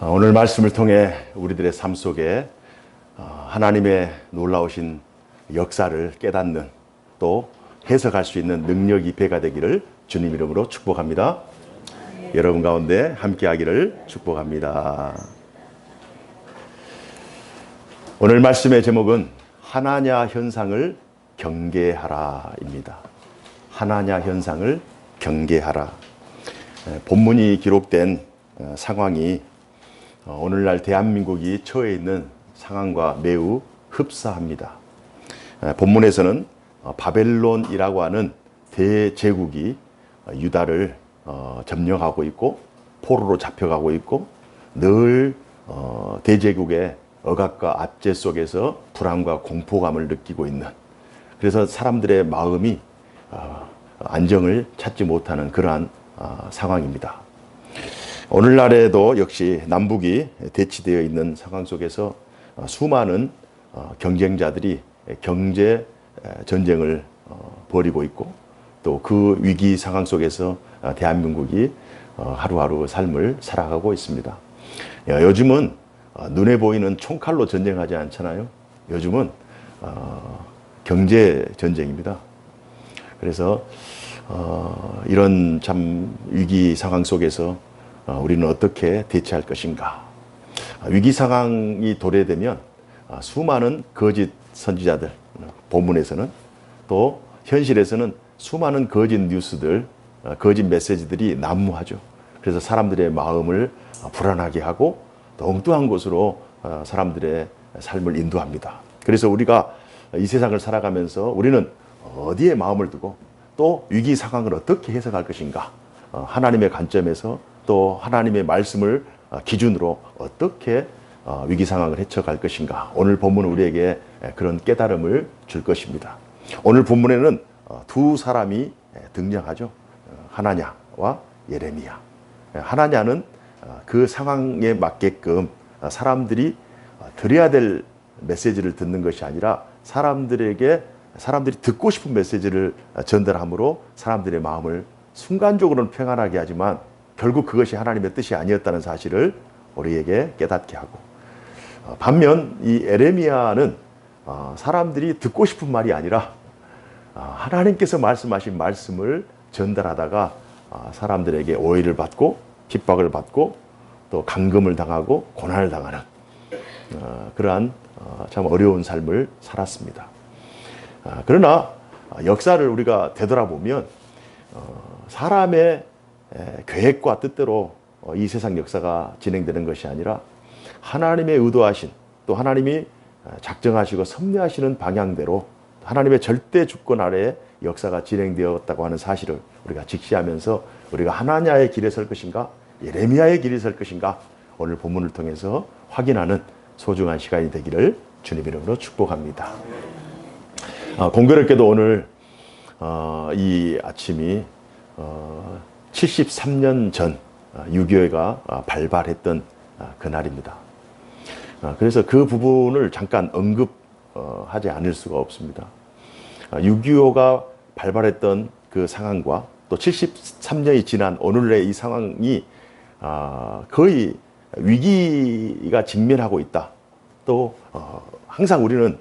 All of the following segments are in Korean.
오늘 말씀을 통해 우리들의 삶 속에 하나님의 놀라우신 역사를 깨닫는 또 해석할 수 있는 능력이 배가 되기를 주님 이름으로 축복합니다. 여러분 가운데 함께하기를 축복합니다. 오늘 말씀의 제목은 하나냐 현상을 경계하라입니다. 하나냐 현상을 경계하라. 본문이 기록된 상황이 오늘날 대한민국이 처해 있는 상황과 매우 흡사합니다. 본문에서는 바벨론이라고 하는 대제국이 유다를 점령하고 있고 포로로 잡혀가고 있고 늘 대제국의 억압과 압제 속에서 불안과 공포감을 느끼고 있는, 그래서 사람들의 마음이 안정을 찾지 못하는 그러한 상황입니다. 오늘날에도 역시 남북이 대치되어 있는 상황 속에서 수많은 경쟁자들이 경제 전쟁을 벌이고 있고 또 그 위기 상황 속에서 대한민국이 하루하루 삶을 살아가고 있습니다. 요즘은 눈에 보이는 총칼로 전쟁하지 않잖아요. 요즘은 경제 전쟁입니다. 그래서 이런 참 위기 상황 속에서 우리는 어떻게 대처할 것인가? 위기 상황이 도래되면 수많은 거짓 선지자들, 본문에서는 또 현실에서는 수많은 거짓 뉴스들, 거짓 메시지들이 난무하죠. 그래서 사람들의 마음을 불안하게 하고 또 엉뚱한 곳으로 사람들의 삶을 인도합니다. 그래서 우리가 이 세상을 살아가면서 우리는 어디에 마음을 두고 또 위기 상황을 어떻게 해석할 것인가? 하나님의 관점에서 또 하나님의 말씀을 기준으로 어떻게 위기 상황을 해석할 것인가? 오늘 본문은 우리에게 그런 깨달음을 줄 것입니다. 오늘 본문에는 두 사람이 등장하죠. 하나냐와 예레미야. 하나냐는 그 상황에 맞게끔 사람들이 들어야 될 메시지를 듣는 것이 아니라 사람들이 듣고 싶은 메시지를 전달함으로 사람들의 마음을 순간적으로는 평안하게 하지만 결국 그것이 하나님의 뜻이 아니었다는 사실을 우리에게 깨닫게 하고, 반면 이 예레미야는 사람들이 듣고 싶은 말이 아니라 하나님께서 말씀하신 말씀을 전달하다가 사람들에게 오해를 받고 핍박을 받고 또 감금을 당하고 고난을 당하는 그러한 참 어려운 삶을 살았습니다. 그러나 역사를 우리가 되돌아보면 사람의 계획과 뜻대로 이 세상 역사가 진행되는 것이 아니라 하나님의 의도하신, 또 하나님이 작정하시고 섭리하시는 방향대로 하나님의 절대 주권 아래에 역사가 진행되었다고 하는 사실을 우리가 직시하면서 우리가 하나냐의 길에 설 것인가, 예레미야의 길에 설 것인가, 오늘 본문을 통해서 확인하는 소중한 시간이 되기를 주님 이름으로 축복합니다. 공교롭게도 오늘 이 아침이 73년 전 6.25가 발발했던 그날입니다. 그래서 그 부분을 잠깐 언급하지 않을 수가 없습니다. 6.25가 발발했던 그 상황과 또 73년이 지난 오늘의 이 상황이 거의 위기가 직면하고 있다. 또 항상 우리는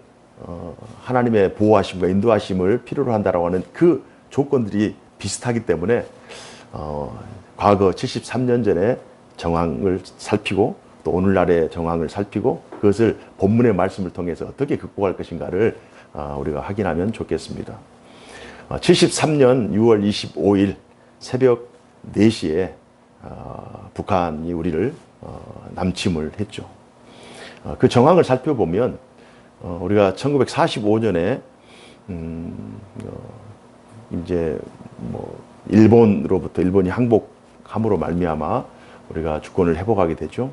하나님의 보호하심과 인도하심을 필요로 한다라고 하는 그 조건들이 비슷하기 때문에 과거 73년 전의 정황을 살피고 또 오늘날의 정황을 살피고 그것을 본문의 말씀을 통해서 어떻게 극복할 것인가를 우리가 확인하면 좋겠습니다. 73년 6월 25일 새벽 4시에 북한이 우리를 남침을 했죠. 그 정황을 살펴보면 우리가 1945년에 이제 일본이 항복함으로 말미암아 우리가 주권을 회복하게 되죠.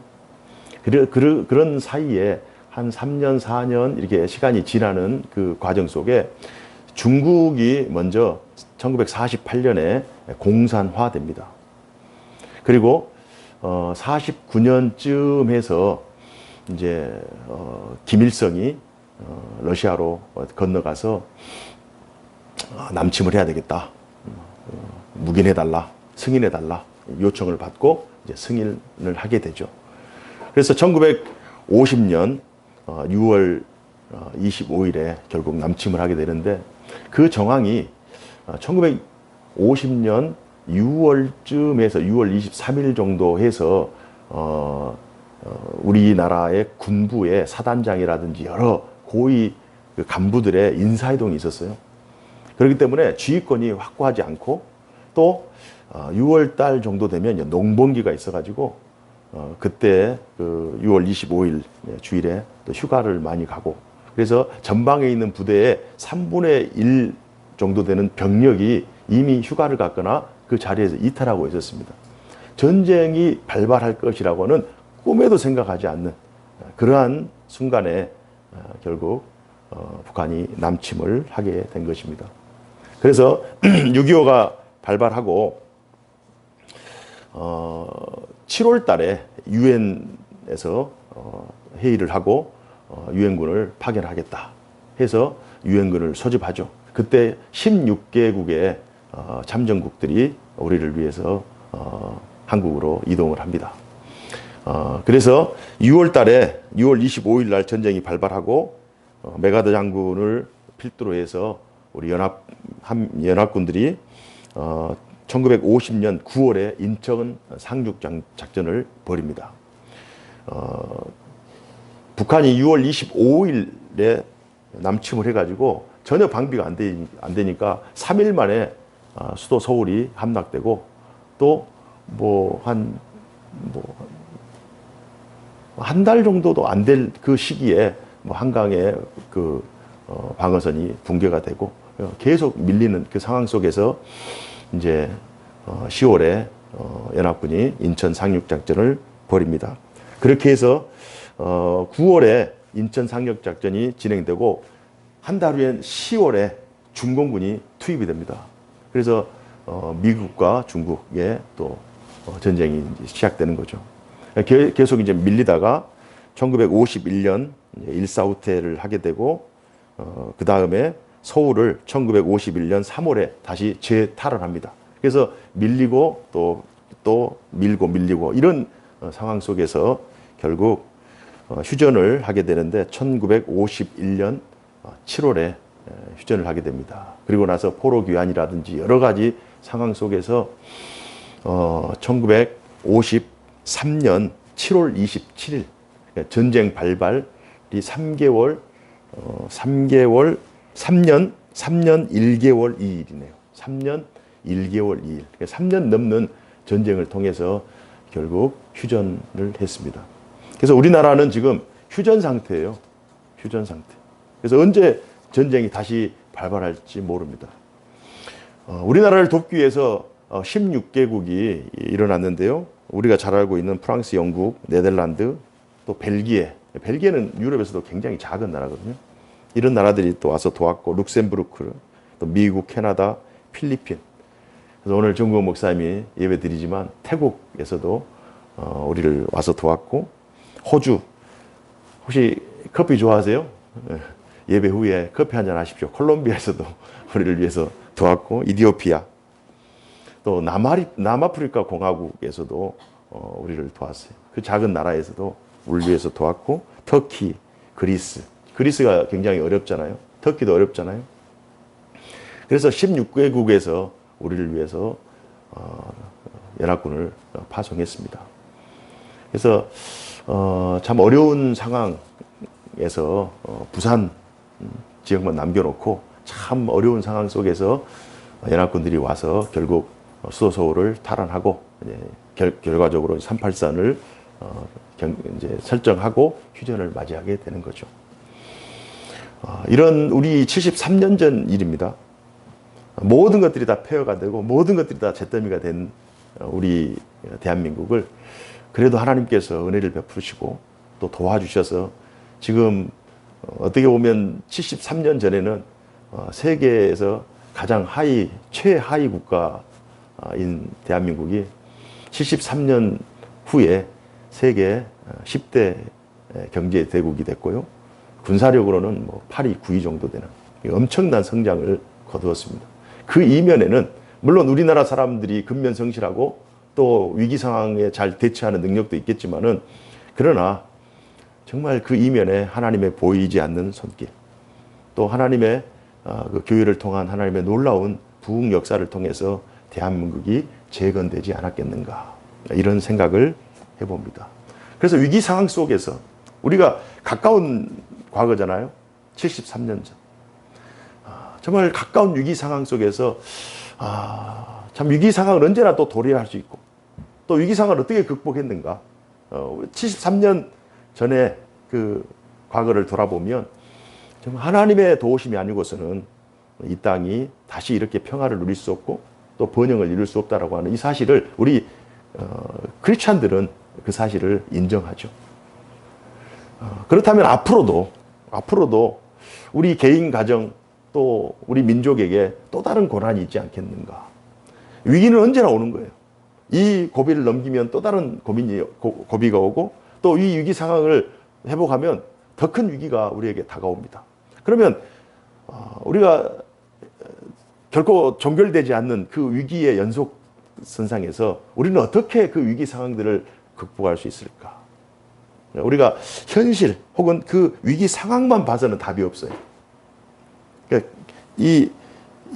그런 사이에 한 3년, 4년 이렇게 시간이 지나는 그 과정 속에 중국이 먼저 1948년에 공산화됩니다. 그리고 49년쯤 해서 이제 김일성이 러시아로 건너가서 남침을 해야 되겠다. 묵인해달라, 승인해달라 요청을 받고 이제 승인을 하게 되죠. 그래서 1950년 6월 25일에 결국 남침을 하게 되는데 그 정황이 1950년 6월쯤에서 6월 23일 정도 해서 우리나라의 군부의 사단장이라든지 여러 고위 간부들의 인사이동이 있었어요. 그렇기 때문에 지휘권이 확고하지 않고 또 6월 달 정도 되면 농번기가 있어가지고 그때 그 6월 25일 주일에 또 휴가를 많이 가고 그래서 전방에 있는 부대의 3분의 1 정도 되는 병력이 이미 휴가를 갔거나 그 자리에서 이탈하고 있었습니다. 전쟁이 발발할 것이라고는 꿈에도 생각하지 않는 그러한 순간에 결국 북한이 남침을 하게 된 것입니다. 그래서 6.25가 발발하고 7월 달에 유엔에서 회의를 하고 유엔군을 파견하겠다 해서 유엔군을 소집하죠. 그때 16개국의 참전국들이 우리를 위해서 한국으로 이동을 합니다. 그래서 6월 달에 6월 25일 날 전쟁이 발발하고 메가더 장군을 필두로 해서 우리 연합군들이 1950년 9월에 인천 상륙 작전을 벌입니다. 북한이 6월 25일에 남침을 해가지고 전혀 방비가 안 되니까 3일 만에 수도 서울이 함락되고 또 한 달 정도도 안 될 그 시기에 한강에 그 방어선이 붕괴가 되고 계속 밀리는 그 상황 속에서 이제 10월에 연합군이 인천 상륙 작전을 벌입니다. 그렇게 해서 9월에 인천 상륙 작전이 진행되고 한 달 후엔 10월에 중공군이 투입이 됩니다. 그래서 미국과 중국의 또 전쟁이 시작되는 거죠. 계속 이제 밀리다가 1951년 일사후퇴를 하게 되고 그 다음에 서울을 1951년 3월에 다시 재탈환합니다. 그래서 밀리고 또 밀고 밀리고 이런 상황 속에서 결국 휴전을 하게 되는데 1951년 7월에 휴전을 하게 됩니다. 그리고 나서 포로 귀환이라든지 여러 가지 상황 속에서 1953년 7월 27일 전쟁 발발이 3년 1개월 2일이네요. 3년 1개월 2일. 3년 넘는 전쟁을 통해서 결국 휴전을 했습니다. 그래서 우리나라는 지금 휴전 상태예요. 휴전 상태. 그래서 언제 전쟁이 다시 발발할지 모릅니다. 우리나라를 돕기 위해서 16개국이 일어났는데요. 우리가 잘 알고 있는 프랑스, 영국, 네덜란드, 또 벨기에. 벨기에는 유럽에서도 굉장히 작은 나라거든요. 이런 나라들이 또 와서 도왔고, 룩셈부르크, 또 미국, 캐나다, 필리핀. 그래서 오늘 정국원 목사님이 예배 드리지만 태국에서도 우리를 와서 도왔고, 호주. 혹시 커피 좋아하세요? 예배 후에 커피 한잔 하십시오. 콜롬비아에서도 우리를 위해서 도왔고, 이디오피아. 또 남아프리카 공화국에서도 우리를 도왔어요. 그 작은 나라에서도 우리를 위해서 도왔고, 터키, 그리스. 그리스가 굉장히 어렵잖아요. 터키도 어렵잖아요. 그래서 16개국에서 우리를 위해서 연합군을 파송했습니다. 그래서 참 어려운 상황에서 부산 지역만 남겨놓고 참 어려운 상황 속에서 연합군들이 와서 결국 수도 서울을 탈환하고 결과적으로 383을 이제 설정하고 휴전을 맞이하게 되는 거죠. 이런 우리 73년 전 일입니다. 모든 것들이 다 폐허가 되고 모든 것들이 다 잿더미가 된 우리 대한민국을 그래도 하나님께서 은혜를 베푸시고 또 도와주셔서 지금 어떻게 보면 73년 전에는 세계에서 가장 최하위 국가인 대한민국이 73년 후에 세계 10대 경제 대국이 됐고요. 군사력으로는 8위, 9위 정도 되는 엄청난 성장을 거두었습니다. 그 이면에는 물론 우리나라 사람들이 근면성실하고 또 위기 상황에 잘 대처하는 능력도 있겠지만은 그러나 정말 그 이면에 하나님의 보이지 않는 손길, 또 하나님의 그 교회를 통한 하나님의 놀라운 부흥 역사를 통해서 대한민국이 재건되지 않았겠는가, 이런 생각을 해봅니다. 그래서 위기 상황 속에서 우리가 가까운 과거잖아요. 73년 전. 정말 가까운 위기 상황 속에서 참 위기 상황을 언제나 또 도래할 수 있고, 또 위기 상황을 어떻게 극복했는가. 73년 전에 그 과거를 돌아보면 정말 하나님의 도우심이 아니고서는 이 땅이 다시 이렇게 평화를 누릴 수 없고 또 번영을 이룰 수 없다라고 하는 이 사실을 우리 크리스찬들은 그 사실을 인정하죠. 그렇다면 앞으로도 우리 개인 가정 또 우리 민족에게 또 다른 고난이 있지 않겠는가. 위기는 언제나 오는 거예요. 이 고비를 넘기면 또 다른 고비가 오고, 또 이 위기 상황을 회복하면 더 큰 위기가 우리에게 다가옵니다. 그러면 우리가 결코 종결되지 않는 그 위기의 연속선상에서 우리는 어떻게 그 위기 상황들을 극복할 수 있을까? 우리가 현실 혹은 그 위기 상황만 봐서는 답이 없어요. 그러니까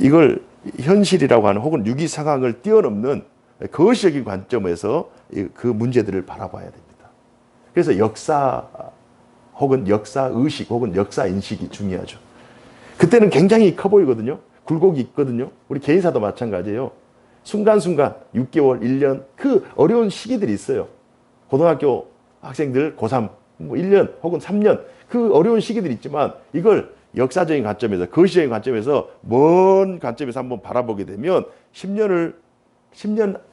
이걸 현실이라고 하는 혹은 위기 상황을 뛰어넘는 거시적인 관점에서 그 문제들을 바라봐야 됩니다. 그래서 역사 혹은 역사의식 혹은 역사인식이 중요하죠. 그때는 굉장히 커 보이거든요. 굴곡이 있거든요. 우리 개인사도 마찬가지예요. 순간순간 6개월, 1년 그 어려운 시기들이 있어요. 고등학교 학생들 고3, 1년 혹은 3년 그 어려운 시기들이 있지만 이걸 역사적인 관점에서, 거시적인 관점에서, 먼 관점에서 한번 바라보게 되면 10년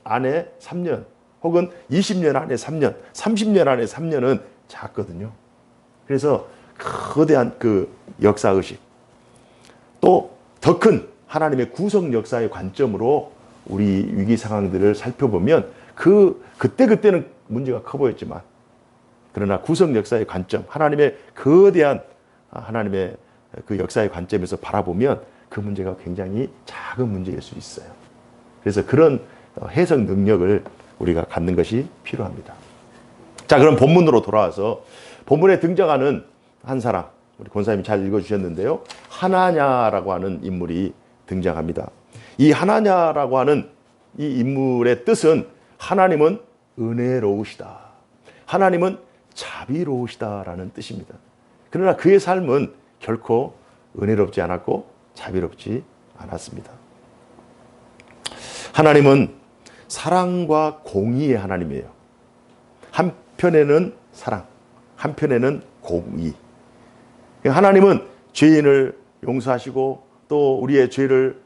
안에 3년 혹은 20년 안에 3년, 30년 안에 3년은 작거든요. 그래서 거대한 그 역사의식, 또 더 큰 하나님의 구속 역사의 관점으로 우리 위기 상황들을 살펴보면 그때는 문제가 커 보였지만, 그러나 구속 역사의 관점, 하나님의 거대한 하나님의 그 역사의 관점에서 바라보면 그 문제가 굉장히 작은 문제일 수 있어요. 그래서 그런 해석 능력을 우리가 갖는 것이 필요합니다. 자, 그럼 본문으로 돌아와서 본문에 등장하는 한 사람, 우리 권사님이 잘 읽어주셨는데요. 하나냐라고 하는 인물이 등장합니다. 이 하나냐라고 하는 이 인물의 뜻은 하나님은 은혜로우시다, 하나님은 자비로우시다라는 뜻입니다. 그러나 그의 삶은 결코 은혜롭지 않았고 자비롭지 않았습니다. 하나님은 사랑과 공의의 하나님이에요. 한편에는 사랑, 한편에는 공의. 하나님은 죄인을 용서하시고 또 우리의 죄를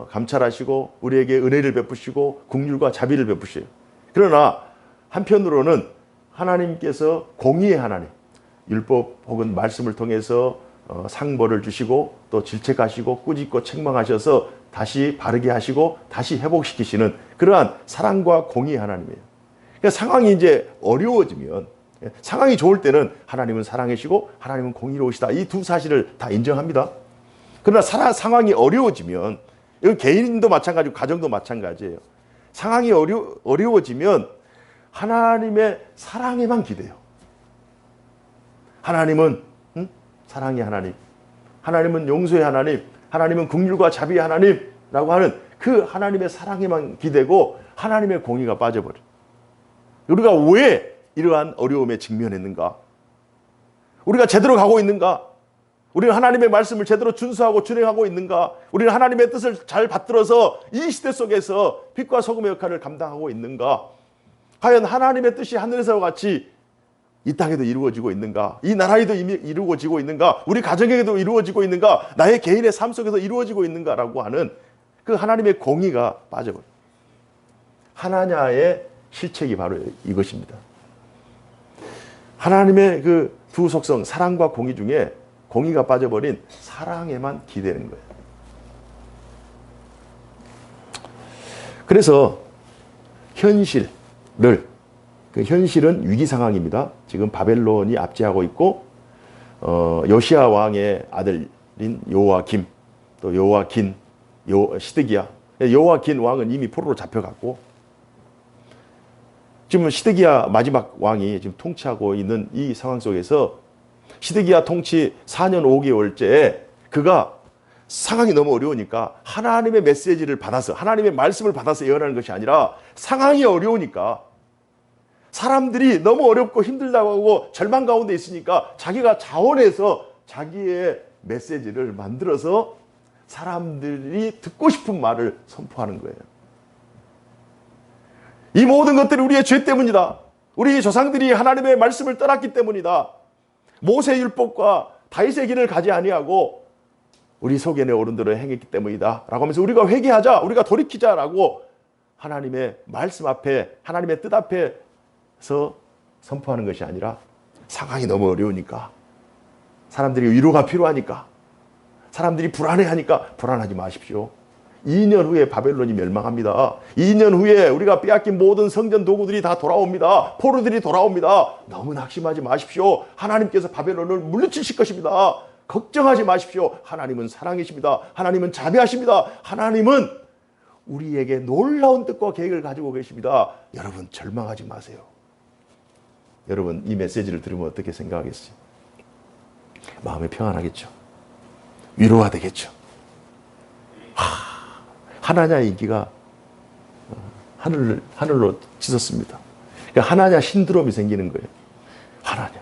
감찰하시고 우리에게 은혜를 베푸시고 긍휼과 자비를 베푸셔요. 그러나 한편으로는 하나님께서 공의의 하나님, 율법 혹은 말씀을 통해서 상벌을 주시고 또 질책하시고 꾸짖고 책망하셔서 다시 바르게 하시고 다시 회복시키시는 그러한 사랑과 공의의 하나님이에요. 그러니까 상황이 이제 어려워지면, 상황이 좋을 때는 하나님은 사랑이시고 하나님은 공의로우시다, 이 두 사실을 다 인정합니다. 그러나 상황이 어려워지면, 이건 개인도 마찬가지고 가정도 마찬가지예요. 상황이 어려워지면 하나님의 사랑에만 기대요. 하나님은 사랑의 하나님, 하나님은 용서의 하나님, 하나님은 긍휼과 자비의 하나님라고 하는 그 하나님의 사랑에만 기대고 하나님의 공의가 빠져버려요. 우리가 왜 이러한 어려움에 직면했는가? 우리가 제대로 가고 있는가? 우리는 하나님의 말씀을 제대로 준수하고 준행하고 있는가? 우리는 하나님의 뜻을 잘 받들어서 이 시대 속에서 빛과 소금의 역할을 감당하고 있는가? 과연 하나님의 뜻이 하늘에서와 같이 이 땅에도 이루어지고 있는가? 이 나라에도 이미 이루어지고 있는가? 우리 가정에도 이루어지고 있는가? 나의 개인의 삶 속에서 이루어지고 있는가라고 하는 그 하나님의 공의가 빠져버려요. 하나냐의 실책이 바로 이것입니다. 하나님의 그 두 속성, 사랑과 공의 중에 공의가 빠져버린 사랑에만 기대는 거예요. 그래서 그 현실은 위기 상황입니다. 지금 바벨론이 압제하고 있고, 요시야 왕의 아들인 요아김, 또 요아긴, 시드기야. 요아긴 왕은 이미 포로로 잡혀갔고, 지금 시드기야 마지막 왕이 지금 통치하고 있는 이 상황 속에서 시드기야 통치 4년 5개월째 그가 상황이 너무 어려우니까 하나님의 메시지를 받아서 하나님의 말씀을 받아서 예언하는 것이 아니라 상황이 어려우니까 사람들이 너무 어렵고 힘들다고 하고 절망 가운데 있으니까 자기가 자원해서 자기의 메시지를 만들어서 사람들이 듣고 싶은 말을 선포하는 거예요. 이 모든 것들이 우리의 죄 때문이다. 우리 조상들이 하나님의 말씀을 떠났기 때문이다. 모세의 율법과 다윗의 길을 가지 아니하고 우리 소견의 어른들을 행했기 때문이다 라고 하면서 우리가 회개하자, 우리가 돌이키자라고 하나님의 말씀 앞에, 하나님의 뜻 앞에서 선포하는 것이 아니라 상황이 너무 어려우니까, 사람들이 위로가 필요하니까, 사람들이 불안해하니까 불안하지 마십시오. 2년 후에 바벨론이 멸망합니다. 2년 후에 우리가 빼앗긴 모든 성전 도구들이 다 돌아옵니다. 포로들이 돌아옵니다. 너무 낙심하지 마십시오. 하나님께서 바벨론을 물리치실 것입니다. 걱정하지 마십시오. 하나님은 사랑이십니다. 하나님은 자비하십니다. 하나님은 우리에게 놀라운 뜻과 계획을 가지고 계십니다. 여러분 절망하지 마세요. 여러분 이 메시지를 들으면 어떻게 생각하겠어요? 마음이 평안하겠죠. 위로가 되겠죠. 하나냐 인기가 하늘로 치솟습니다. 그러니까 하나냐 신드롬이 생기는 거예요. 하나냐.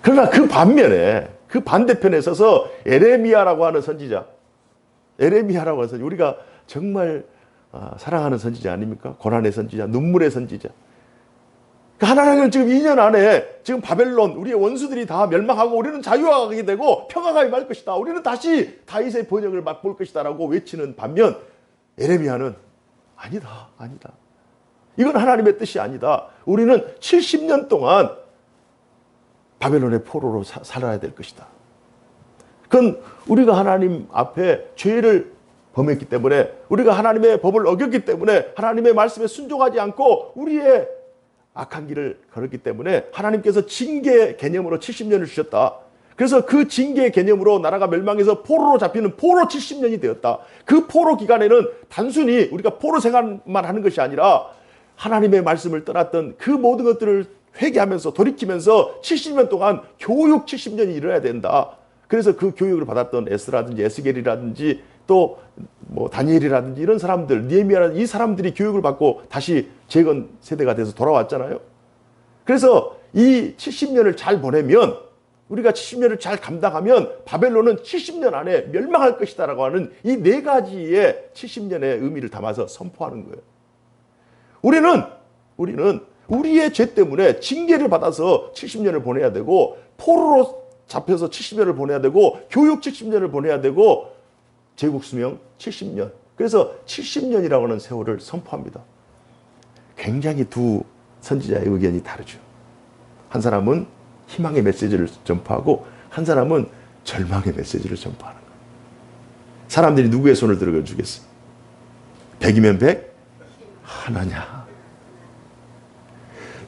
그러나 그 반면에 그 반대편에 서서 에레미야라고 하는 선지자, 에레미야라고 하는 선지자, 우리가 정말 사랑하는 선지자 아닙니까? 고난의 선지자, 눈물의 선지자. 하나님은 지금 2년 안에 지금 바벨론, 우리의 원수들이 다 멸망하고 우리는 자유하게 되고 평화가 임할 것이다. 우리는 다시 다윗의 번영을 맛볼 것이다 라고 외치는 반면 에레미야는 아니다, 아니다. 이건 하나님의 뜻이 아니다. 우리는 70년 동안 바벨론의 포로로 살아야 될 것이다. 그건 우리가 하나님 앞에 죄를 범했기 때문에, 우리가 하나님의 법을 어겼기 때문에, 하나님의 말씀에 순종하지 않고 우리의 악한 길을 걸었기 때문에 하나님께서 징계 개념으로 70년을 주셨다. 그래서 그 징계 개념으로 나라가 멸망해서 포로로 잡히는 포로 70년이 되었다. 그 포로 기간에는 단순히 우리가 포로 생활만 하는 것이 아니라 하나님의 말씀을 떠났던 그 모든 것들을 회개하면서 돌이키면서 70년 동안 교육 70년이 일어나야 된다. 그래서 그 교육을 받았던 에스라든지 에스겔이라든지 또 뭐 다니엘이라든지 이런 사람들, 느헤미야라든지 이 사람들이 교육을 받고 다시 재건 세대가 돼서 돌아왔잖아요. 그래서 이 70년을 잘 보내면, 우리가 70년을 잘 감당하면 바벨론은 70년 안에 멸망할 것이다라고 하는 이 네 가지의 70년의 의미를 담아서 선포하는 거예요. 우리는 우리의 죄 때문에 징계를 받아서 70년을 보내야 되고, 포로로 잡혀서 70년을 보내야 되고, 교육 70년을 보내야 되고, 제국 수명 70년. 그래서 70년이라고 하는 세월을 선포합니다. 굉장히 두 선지자의 의견이 다르죠. 한 사람은 희망의 메시지를 전파하고 한 사람은 절망의 메시지를 전파하는 거예요. 사람들이 누구의 손을 들어주겠어요? 100이면 100? 하나냐.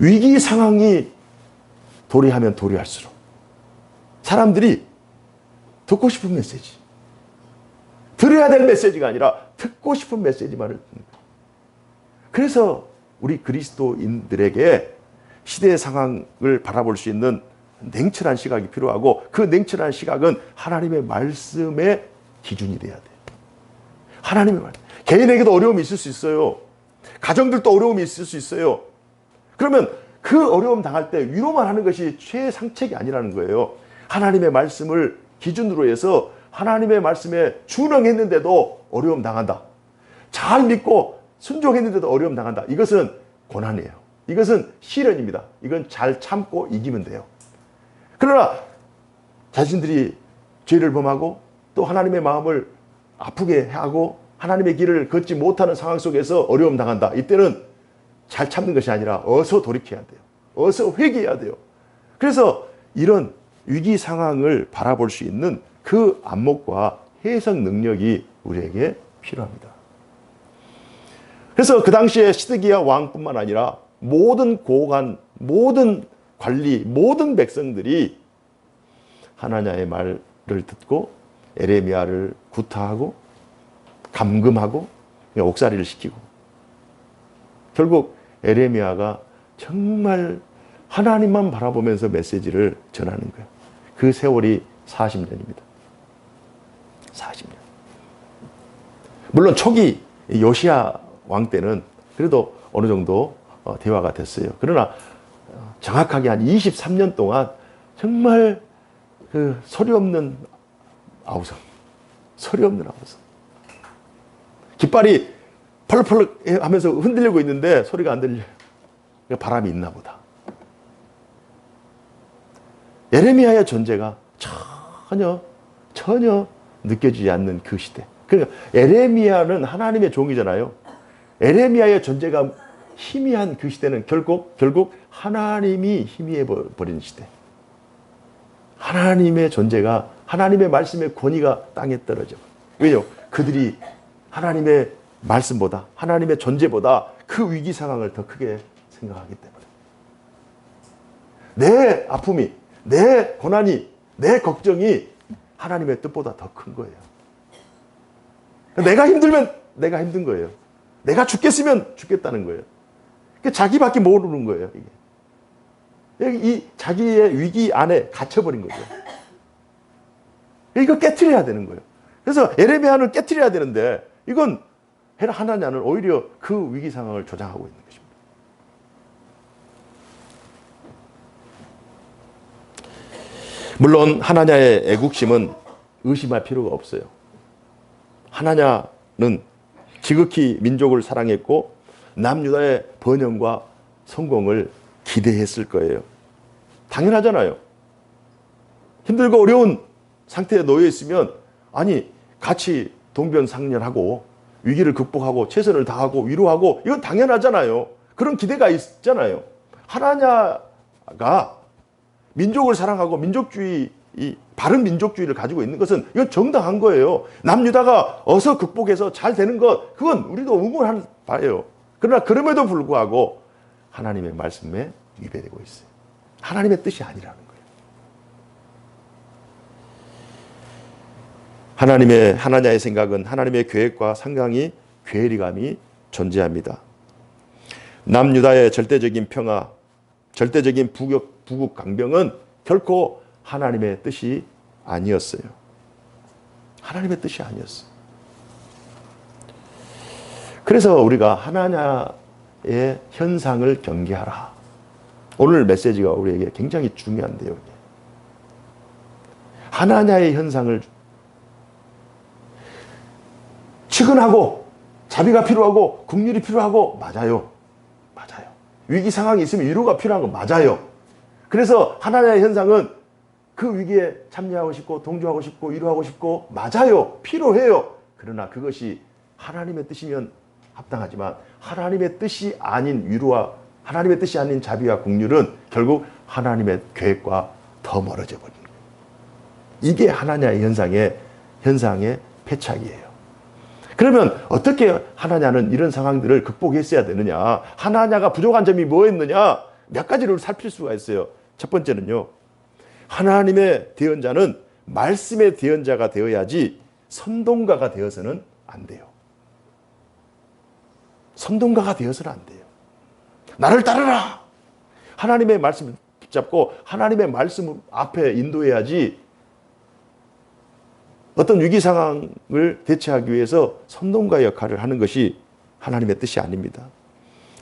위기 상황이 도래하면 도래할수록 사람들이 듣고 싶은 메시지, 들어야 될 메시지가 아니라 듣고 싶은 메시지만을 듣는 거예요. 그래서 우리 그리스도인들에게 시대의 상황을 바라볼 수 있는 냉철한 시각이 필요하고, 그 냉철한 시각은 하나님의 말씀의 기준이 돼야 돼요. 하나님의 말씀. 개인에게도 어려움이 있을 수 있어요. 가정들도 어려움이 있을 수 있어요. 그러면 그 어려움 당할 때 위로만 하는 것이 최상책이 아니라는 거예요. 하나님의 말씀을 기준으로 해서 하나님의 말씀에 준응했는데도 어려움 당한다. 잘 믿고 순종했는데도 어려움 당한다. 이것은 고난이에요. 이것은 시련입니다. 이건 잘 참고 이기면 돼요. 그러나 자신들이 죄를 범하고 또 하나님의 마음을 아프게 하고 하나님의 길을 걷지 못하는 상황 속에서 어려움 당한다. 이때는 잘 참는 것이 아니라 어서 돌이켜야 돼요. 어서 회개해야 돼요. 그래서 이런 위기 상황을 바라볼 수 있는 그 안목과 해석 능력이 우리에게 필요합니다. 그래서 그 당시에 시드기야 왕뿐만 아니라 모든 고관, 모든 관리, 모든 백성들이 하나냐의 말을 듣고 에레미야를 구타하고 감금하고 옥살이를 시키고, 결국 에레미야가 정말 하나님만 바라보면서 메시지를 전하는 거예요. 그 세월이 40년입니다. 40년. 물론 초기 요시야 왕 때는 그래도 어느 정도 대화가 됐어요. 그러나 정확하게 한 23년 동안 정말 그 소리 없는 아우성. 소리 없는 아우성. 깃발이 펄럭펄럭 하면서 흔들리고 있는데 소리가 안 들려요. 바람이 있나 보다. 예레미야의 존재가 전혀 느껴지지 않는 그 시대. 그러니까 예레미야는 하나님의 종이잖아요. 예레미야의 존재가 희미한 그 시대는 결국 하나님이 희미해 버린 시대. 하나님의 존재가, 하나님의 말씀의 권위가 땅에 떨어져. 왜요? 그들이 하나님의 말씀보다, 하나님의 존재보다 그 위기 상황을 더 크게 생각하기 때문에. 내 아픔이, 내 고난이, 내 걱정이 하나님의 뜻보다 더 큰 거예요. 내가 힘들면 내가 힘든 거예요. 내가 죽겠으면 죽겠다는 거예요. 자기밖에 모르는 거예요. 이게. 이 자기의 위기 안에 갇혀버린 거죠. 이거 깨트려야 되는 거예요. 그래서 예레미야를 깨트려야 되는데 이건 하나냐는 오히려 그 위기 상황을 조장하고 있는 것입니다. 물론 하나냐의 애국심은 의심할 필요가 없어요. 하나냐는 지극히 민족을 사랑했고 남유다의 번영과 성공을 기대했을 거예요. 당연하잖아요. 힘들고 어려운 상태에 놓여 있으면 아니 같이 동병상련하고 위기를 극복하고 최선을 다하고 위로하고 이건 당연하잖아요. 그런 기대가 있잖아요. 하나냐가 민족을 사랑하고 민족주의, 이 바른 민족주의를 가지고 있는 것은 이건 정당한 거예요. 남유다가 어서 극복해서 잘 되는 것, 그건 우리도 응원하는 바예요. 그러나 그럼에도 불구하고 하나님의 말씀에 위배되고 있어요. 하나님의 뜻이 아니라는 거예요. 하나냐의 생각은 하나님의 계획과 상당히 괴리감이 존재합니다. 남유다의 절대적인 평화, 절대적인 부국 강병은 결코 하나님의 뜻이 아니었어요. 하나님의 뜻이 아니었어요. 그래서 우리가 하나냐의 현상을 경계하라. 오늘 메시지가 우리에게 굉장히 중요한데요. 하나냐의 현상을 측은하고 자비가 필요하고 긍휼이 필요하고 맞아요. 위기 상황이 있으면 위로가 필요한 거 맞아요. 그래서 하나냐의 현상은 그 위기에 참여하고 싶고 동조하고 싶고 위로하고 싶고 맞아요. 필요해요. 그러나 그것이 하나님의 뜻이면 합당하지만 하나님의 뜻이 아닌 위로와 하나님의 뜻이 아닌 자비와 긍휼은 결국 하나님의 계획과 더 멀어져 버리는 거예요. 이게 하나냐의 현상의 패착이에요. 그러면 어떻게 하나냐는 이런 상황들을 극복했어야 되느냐? 하나냐가 부족한 점이 뭐였느냐? 몇 가지를 살필 수가 있어요. 첫 번째는요. 하나님의 대언자는 말씀의 대언자가 되어야지 선동가가 되어서는 안 돼요. 선동가가 되어서는 안 돼요. 나를 따르라. 하나님의 말씀을 붙잡고 하나님의 말씀 앞에 인도해야지 어떤 위기 상황을 대처하기 위해서 선동가 역할을 하는 것이 하나님의 뜻이 아닙니다.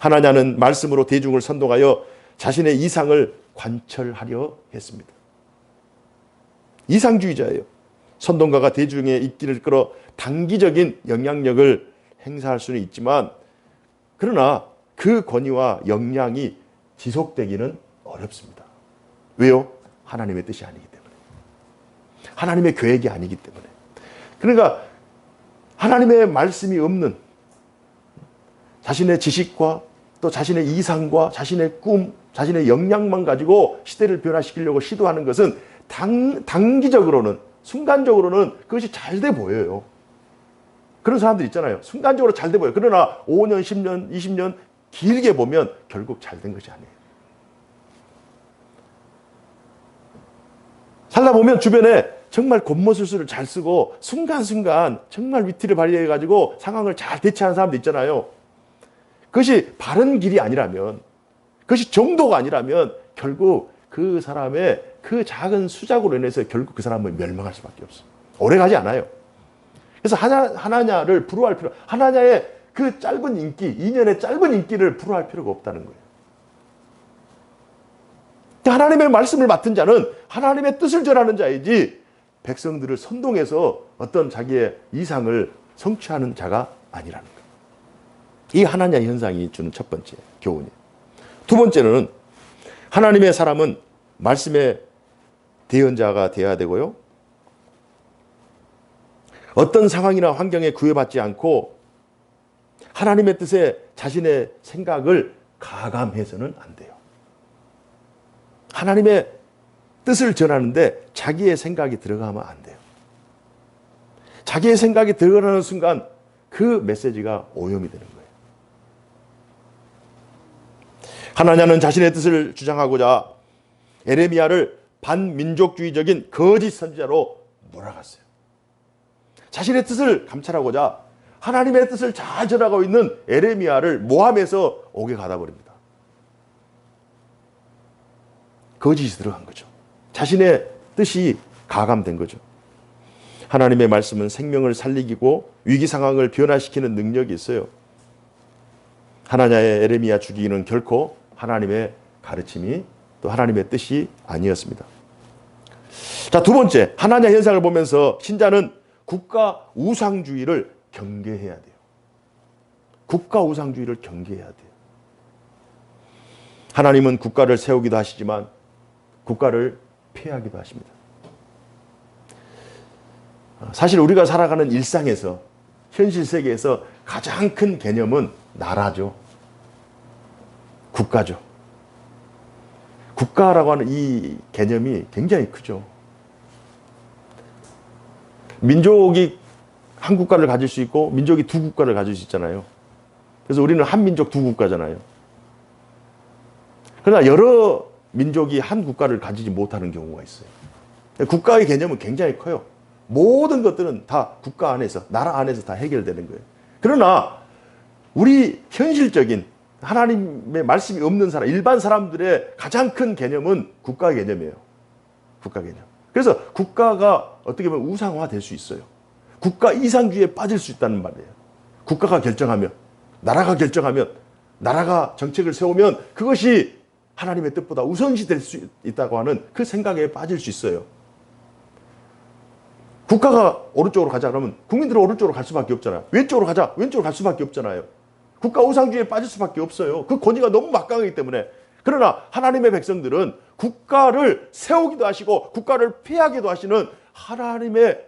하나냐는 말씀으로 대중을 선동하여 자신의 이상을 관철하려 했습니다. 이상주의자예요. 선동가가 대중의 입기를 끌어 단기적인 영향력을 행사할 수는 있지만 그러나 그 권위와 역량이 지속되기는 어렵습니다. 왜요? 하나님의 뜻이 아니기 때문에. 하나님의 계획이 아니기 때문에. 그러니까 하나님의 말씀이 없는 자신의 지식과 또 자신의 이상과 자신의 꿈, 자신의 역량만 가지고 시대를 변화시키려고 시도하는 것은 단기적으로는, 순간적으로는 그것이 잘 돼 보여요. 그런 사람들 있잖아요. 순간적으로 잘 돼 보여요. 그러나 5년, 10년, 20년 길게 보면 결국 잘 된 것이 아니에요. 살다 보면 주변에 정말 곤모술수를 잘 쓰고 순간순간 정말 위트를 발휘해가지고 상황을 잘 대처하는 사람도 있잖아요. 그것이 바른 길이 아니라면, 그것이 정도가 아니라면 결국 그 사람의 그 작은 수작으로 인해서 결국 그 사람은 멸망할 수밖에 없어. 오래가지 않아요. 그래서 하나냐를 부러워할 필요, 하나냐의 그 짧은 인기, 2년의 짧은 인기를 부러워할 필요가 없다는 거예요. 하나님의 말씀을 맡은 자는 하나님의 뜻을 전하는 자이지 백성들을 선동해서 어떤 자기의 이상을 성취하는 자가 아니라는 거예요. 이 하나냐 현상이 주는 첫 번째 교훈이에요. 두 번째는 하나님의 사람은 말씀의 대언자가 되어야 되고요. 어떤 상황이나 환경에 구애받지 않고 하나님의 뜻에 자신의 생각을 가감해서는 안 돼요. 하나님의 뜻을 전하는데 자기의 생각이 들어가면 안 돼요. 자기의 생각이 들어가는 순간 그 메시지가 오염이 되는 거예요. 하나냐는 자신의 뜻을 주장하고자 에레미야를 반민족주의적인 거짓 선지자로 몰아갔어요. 자신의 뜻을 감찰하고자 하나님의 뜻을 잘 전하고 있는 에레미야를 모함해서 옥에 가다 버립니다. 거짓이 들어간 거죠. 자신의 뜻이 가감된 거죠. 하나님의 말씀은 생명을 살리고 위기 상황을 변화시키는 능력이 있어요. 하나냐의 에레미야 죽이기는 결코 하나님의 가르침이 또 하나님의 뜻이 아니었습니다. 자, 두 번째, 하나냐 현상을 보면서 신자는 국가 우상주의를 경계해야 돼요. 국가 우상주의를 경계해야 돼요. 하나님은 국가를 세우기도 하시지만 국가를 폐하기도 하십니다. 사실 우리가 살아가는 일상에서 현실 세계에서 가장 큰 개념은 나라죠. 국가죠. 국가라고 하는 이 개념이 굉장히 크죠. 민족이 한 국가를 가질 수 있고 민족이 두 국가를 가질 수 있잖아요. 그래서 우리는 한 민족 두 국가잖아요. 그러나 여러 민족이 한 국가를 가지지 못하는 경우가 있어요. 국가의 개념은 굉장히 커요. 모든 것들은 다 국가 안에서, 나라 안에서 다 해결되는 거예요. 그러나 우리 현실적인 하나님의 말씀이 없는 사람, 일반 사람들의 가장 큰 개념은 국가 개념이에요. 국가 개념. 그래서 국가가 어떻게 보면 우상화될 수 있어요. 국가 이상주의에 빠질 수 있다는 말이에요. 국가가 결정하면, 나라가 결정하면, 나라가 정책을 세우면 그것이 하나님의 뜻보다 우선시 될 수 있다고 하는 그 생각에 빠질 수 있어요. 국가가 오른쪽으로 가자 그러면 국민들은 오른쪽으로 갈 수밖에 없잖아요. 왼쪽으로 가자, 왼쪽으로 갈 수밖에 없잖아요. 국가 우상주의에 빠질 수밖에 없어요. 그 권위가 너무 막강하기 때문에. 그러나 하나님의 백성들은 국가를 세우기도 하시고 국가를 폐하기도 하시는 하나님의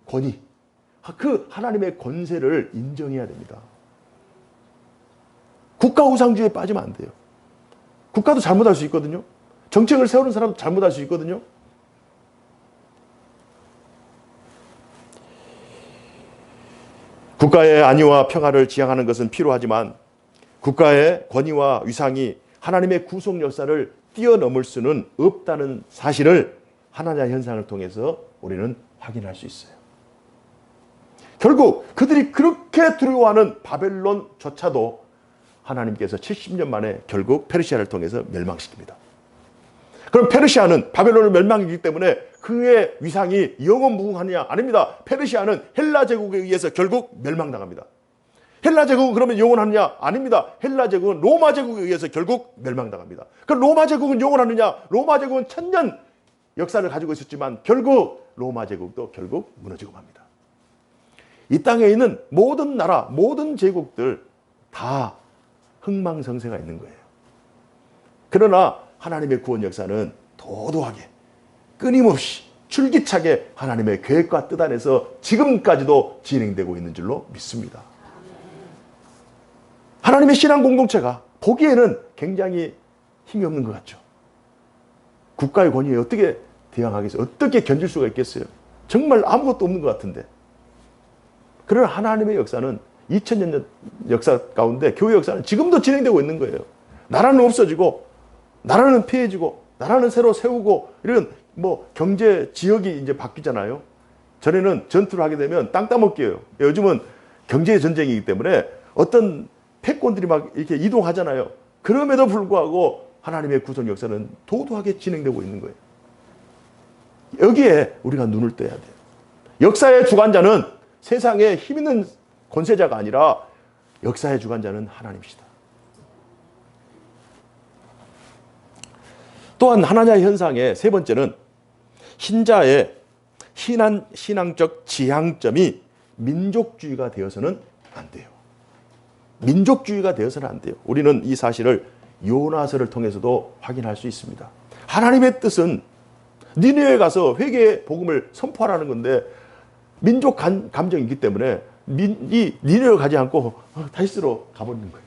권위, 그 하나님의 권세를 인정해야 됩니다. 국가 우상주의에 빠지면 안 돼요. 국가도 잘못할 수 있거든요. 정책을 세우는 사람도 잘못할 수 있거든요. 국가의 안위와 평화를 지향하는 것은 필요하지만 국가의 권위와 위상이 하나님의 구속 역사를 뛰어넘을 수는 없다는 사실을 하나냐 현상을 통해서 우리는 확인할 수 있어요. 결국 그들이 그렇게 두려워하는 바벨론조차도 하나님께서 70년 만에 결국 페르시아를 통해서 멸망시킵니다. 그럼 페르시아는 바벨론을 멸망했기 때문에 그의 위상이 영원무궁하느냐? 아닙니다. 페르시아는 헬라 제국에 의해서 결국 멸망당합니다. 헬라 제국은 그러면 영원하느냐? 아닙니다. 헬라 제국은 로마 제국에 의해서 결국 멸망당합니다. 그럼 로마 제국은 영원하느냐? 로마 제국은 1000년 역사를 가지고 있었지만 결국 로마 제국도 결국 무너지고 맙니다. 이 땅에 있는 모든 나라, 모든 제국들 다 흥망성쇠가 있는 거예요. 그러나 하나님의 구원 역사는 도도하게 끊임없이 줄기차게 하나님의 계획과 뜻 안에서 지금까지도 진행되고 있는 줄로 믿습니다. 하나님의 신앙 공동체가 보기에는 굉장히 힘이 없는 것 같죠. 국가의 권위에 어떻게 대항하겠어요? 어떻게 견딜 수가 있겠어요? 정말 아무것도 없는 것 같은데. 그러나 하나님의 역사는 2000년 역사 가운데 교회 역사는 지금도 진행되고 있는 거예요. 나라는 없어지고 나라는 폐해지고 나라는 새로 세우고 이런 뭐 경제 지역이 이제 바뀌잖아요. 전에는 전투를 하게 되면 땅 따먹기예요. 요즘은 경제 전쟁이기 때문에 어떤 패권들이 막 이렇게 이동하잖아요. 그럼에도 불구하고 하나님의 구속 역사는 도도하게 진행되고 있는 거예요. 여기에 우리가 눈을 떠야 돼요. 역사의 주관자는 세상에 힘 있는 권세자가 아니라 역사의 주관자는 하나님이시다. 또한 하나님의 현상의 세 번째는 신자의 신앙적 지향점이 민족주의가 되어서는 안 돼요. 민족주의가 되어서는 안 돼요. 우리는 이 사실을 요나서를 통해서도 확인할 수 있습니다. 하나님의 뜻은 니느웨에 가서 회개의 복음을 선포하라는 건데 민족 감정이 있기 때문에 이 니느웨 가지 않고 다시스로 가버리는 거예요.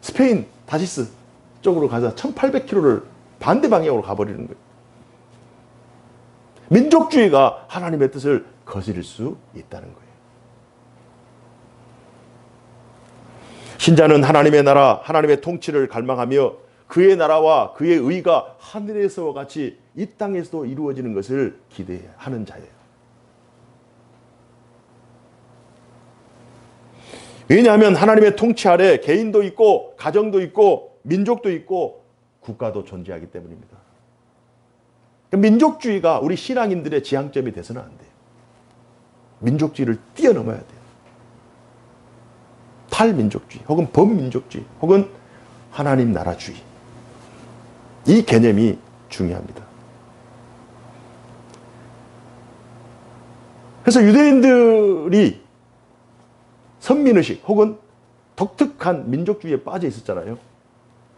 스페인 다시스 쪽으로 가서 1800km를 반대 방향으로 가버리는 거예요. 민족주의가 하나님의 뜻을 거스릴 수 있다는 거예요. 신자는 하나님의 나라, 하나님의 통치를 갈망하며 그의 나라와 그의 의가 하늘에서와 같이 이 땅에서도 이루어지는 것을 기대하는 자예요. 왜냐하면 하나님의 통치 아래 개인도 있고 가정도 있고 민족도 있고 국가도 존재하기 때문입니다. 민족주의가 우리 신앙인들의 지향점이 돼서는 안 돼요. 민족주의를 뛰어넘어야 돼요. 탈민족주의 혹은 범민족주의 혹은 하나님 나라주의, 이 개념이 중요합니다. 그래서 유대인들이 선민의식 혹은 독특한 민족주의에 빠져 있었잖아요.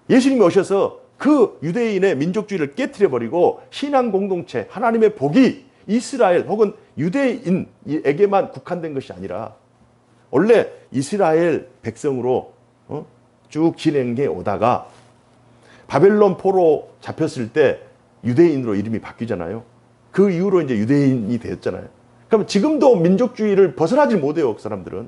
예수님이 오셔서 그 유대인의 민족주의를 깨트려버리고 신앙 공동체, 하나님의 복이 이스라엘 혹은 유대인에게만 국한된 것이 아니라 원래 이스라엘 백성으로 쭉 진행해 오다가 바벨론 포로 잡혔을 때 유대인으로 이름이 바뀌잖아요. 그 이후로 이제 유대인이 되었잖아요. 그러면 지금도 민족주의를 벗어나지 못해요, 그 사람들은.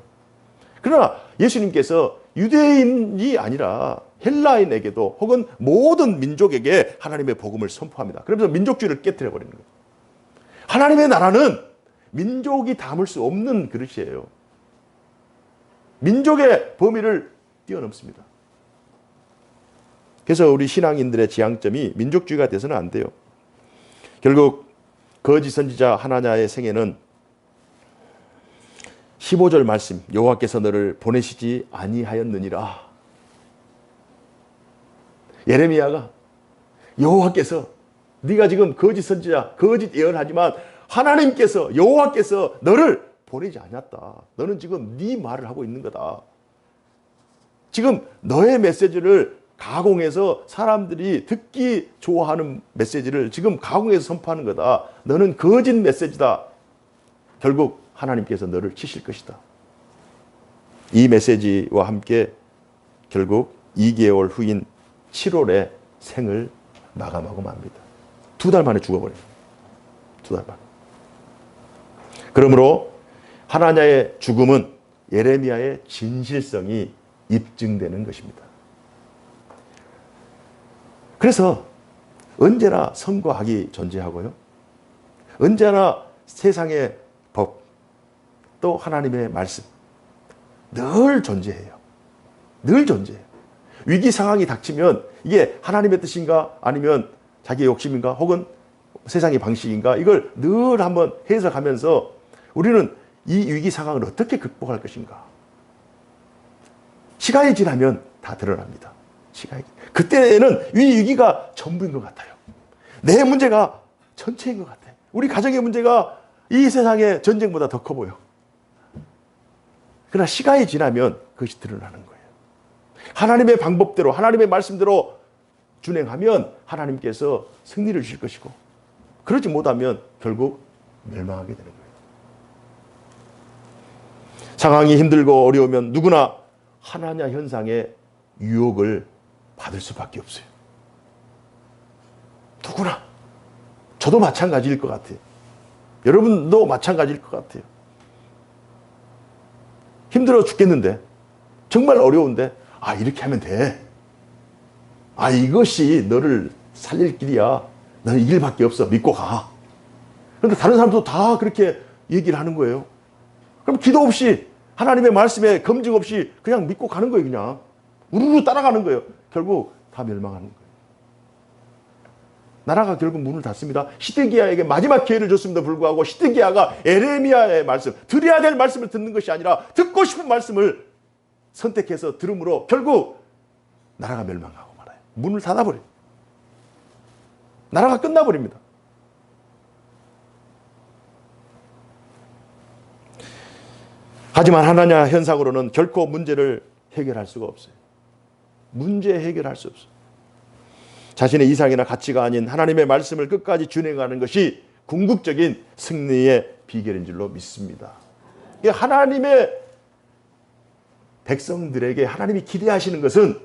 그러나 예수님께서 유대인이 아니라 헬라인에게도 혹은 모든 민족에게 하나님의 복음을 선포합니다. 그러면서 민족주의를 깨뜨려 버리는 거예요. 하나님의 나라는 민족이 담을 수 없는 그릇이에요. 민족의 범위를 뛰어넘습니다. 그래서 우리 신앙인들의 지향점이 민족주의가 돼서는 안 돼요. 결국 거짓 선지자 하나냐의 생애는 15절 말씀, 여호와께서 너를 보내시지 아니하였느니라. 예레미야가 여호와께서, 네가 지금 거짓 선지자, 거짓 예언하지만 하나님께서, 여호와께서 너를 보내지 않았다. 너는 지금 네 말을 하고 있는 거다. 지금 너의 메시지를 가공해서 사람들이 듣기 좋아하는 메시지를 지금 가공해서 선포하는 거다. 너는 거짓 메시지다. 결국 하나님께서 너를 치실 것이다. 이 메시지와 함께 결국 2개월 후인 7월에 생을 마감하고 맙니다. 2달 만에 죽어버려요. 2달 만에. 그러므로 하나냐의 죽음은 예레미야의 진실성이 입증되는 것입니다. 그래서 언제나 선과 악이 존재하고요. 언제나 세상의 법, 또 하나님의 말씀 늘 존재해요. 늘 존재해요. 위기 상황이 닥치면 이게 하나님의 뜻인가 아니면 자기의 욕심인가 혹은 세상의 방식인가, 이걸 늘 한번 해석하면서 우리는 이 위기 상황을 어떻게 극복할 것인가. 시간이 지나면 다 드러납니다. 그때는 이 위기가 전부인 것 같아요. 내 문제가 전체인 것 같아요. 우리 가정의 문제가 이 세상의 전쟁보다 더 커 보여. 그러나 시간이 지나면 그것이 드러나는 거예요. 하나님의 방법대로, 하나님의 말씀대로 준행하면 하나님께서 승리를 주실 것이고, 그러지 못하면 결국 멸망하게 되는 거예요. 상황이 힘들고 어려우면 누구나 하나냐 현상의 유혹을 받을 수밖에 없어요. 누구나. 저도 마찬가지일 것 같아요. 여러분도 마찬가지일 것 같아요. 힘들어 죽겠는데, 정말 어려운데, 이렇게 하면 돼. 이것이 너를 살릴 길이야. 너는 이 길밖에 없어. 믿고 가. 그런데 다른 사람도 다 그렇게 얘기를 하는 거예요. 그럼 기도 없이, 하나님의 말씀에 검증 없이 그냥 믿고 가는 거예요, 그냥. 우르르 따라가는 거예요. 결국 다 멸망하는 거예요. 나라가 결국 문을 닫습니다. 시드기야에게 마지막 기회를 줬음에도 불구하고 시드기야가 에레미야의 말씀, 들어야 될 말씀을 듣는 것이 아니라 듣고 싶은 말씀을 선택해서 들음으로 결국 나라가 멸망하고 말아요. 문을 닫아버려요. 나라가 끝나버립니다. 하지만 하나냐 현상으로는 결코 문제를 해결할 수가 없어요. 문제 해결할 수 없어요. 자신의 이상이나 가치가 아닌 하나님의 말씀을 끝까지 준행하는 것이 궁극적인 승리의 비결인 줄로 믿습니다. 하나님의 백성들에게 하나님이 기대하시는 것은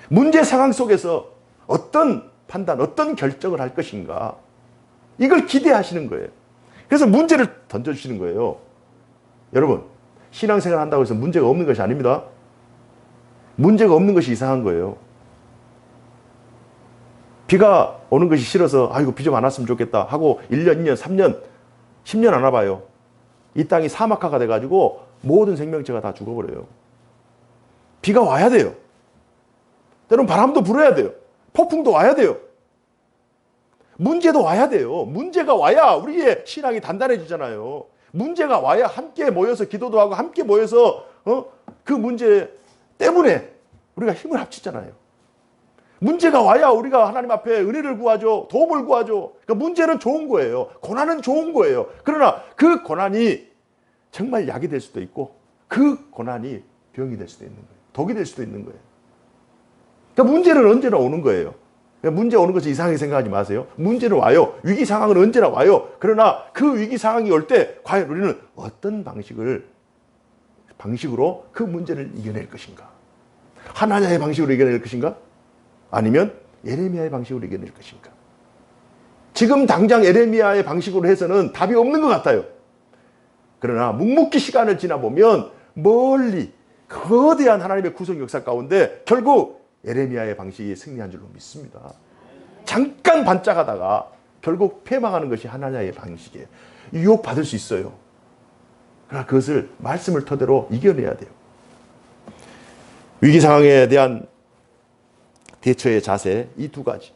문제 상황 속에서 어떤 판단, 어떤 결정을 할 것인가, 이걸 기대하시는 거예요. 그래서 문제를 던져주시는 거예요. 여러분, 신앙생활 한다고 해서 문제가 없는 것이 아닙니다. 문제가 없는 것이 이상한 거예요. 비가 오는 것이 싫어서 아이고 비 좀 안 왔으면 좋겠다 하고 1년, 2년, 3년, 10년 안 와봐요. 이 땅이 사막화가 돼가지고 모든 생명체가 다 죽어버려요. 비가 와야 돼요. 때론 바람도 불어야 돼요. 폭풍도 와야 돼요. 문제도 와야 돼요. 문제가 와야 우리의 신앙이 단단해지잖아요. 문제가 와야 함께 모여서 기도도 하고 함께 모여서 그 문제 때문에 우리가 힘을 합치잖아요. 문제가 와야 우리가 하나님 앞에 은혜를 구하죠. 도움을 구하죠. 그러니까 문제는 좋은 거예요. 고난은 좋은 거예요. 그러나 그 고난이 정말 약이 될 수도 있고 그 고난이 병이 될 수도 있는 거예요. 독이 될 수도 있는 거예요. 그러니까 문제는 언제나 오는 거예요. 그러니까 문제 오는 것을 이상하게 생각하지 마세요. 문제는 와요. 위기 상황은 언제나 와요. 그러나 그 위기 상황이 올 때 과연 우리는 어떤 방식으로 그 문제를 이겨낼 것인가? 하나냐의 방식으로 이겨낼 것인가? 아니면 예레미야의 방식으로 이겨낼 것인가? 지금 당장 예레미야의 방식으로 해서는 답이 없는 것 같아요. 그러나 묵묵히 시간을 지나보면 멀리 거대한 하나님의 구속 역사 가운데 결국 예레미야의 방식이 승리한 줄로 믿습니다. 잠깐 반짝하다가 결국 패망하는 것이 하나냐의 방식이에요. 유혹받을 수 있어요. 그러나 그것을 말씀을 토대로 이겨내야 돼요. 위기 상황에 대한 대처의 자세, 이 두 가지.